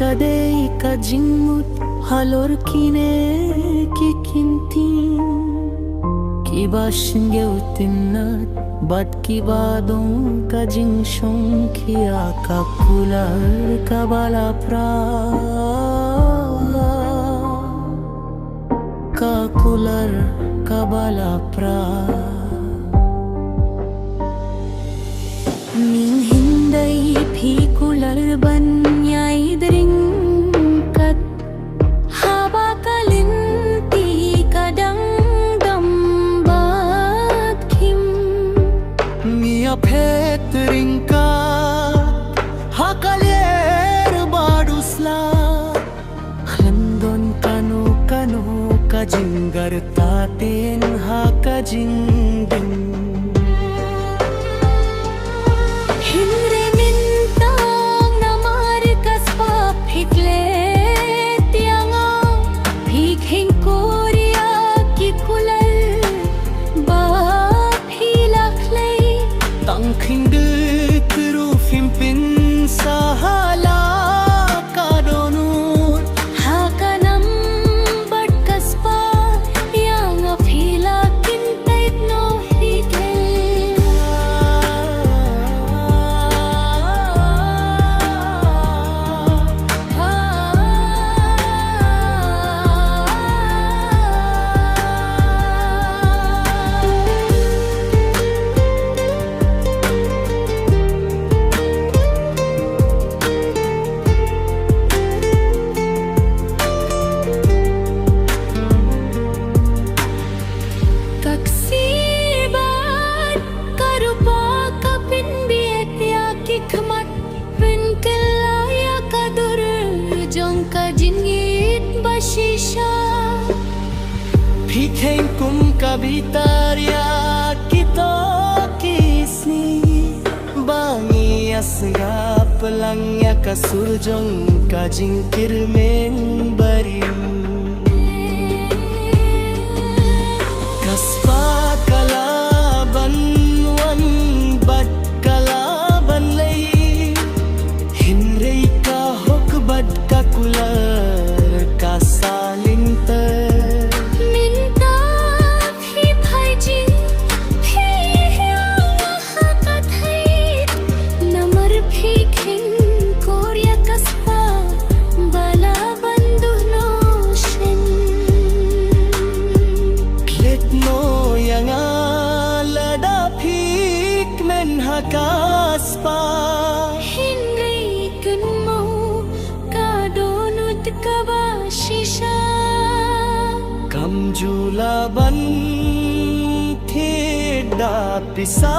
kadei ka jingmut halor kine kikintin kiba shinge utinnat bad kibadon ka jingshon kia ka kular ka bala pra ka kular ka bala pra Min hinday phikular banyay dringkat haba kalinti kadang dambat kim Mia phet ringkat hakaler badusla Khandon kanu kajingar tatin hakajingding Hinre mintang namar kaspa phikle tianga Phikhin koria ki kulal ba philakhlei Tangkhing dut rufim pin sahala kadonur hakanam bad kaspa yang philakin tait no hikel Kaksibat karupa kapin bietya kikmat pin kelaya kadur jong kajingit bashisha Phikhen kum kabitarya kito kisni Bangi asga pelangya kasurjong kajingkir men barim Kaspa kalaban wan bad kalaban lay Hinrei ka hok bad ka kular ka salinter minta phi phaiji phi hyang hakathai namar phikhin koria kaspa bala bandu no shen Klet no yang lada phik men hakaspa Hinrei kun mau kadonut kabashisha Kamjula ban theda pisa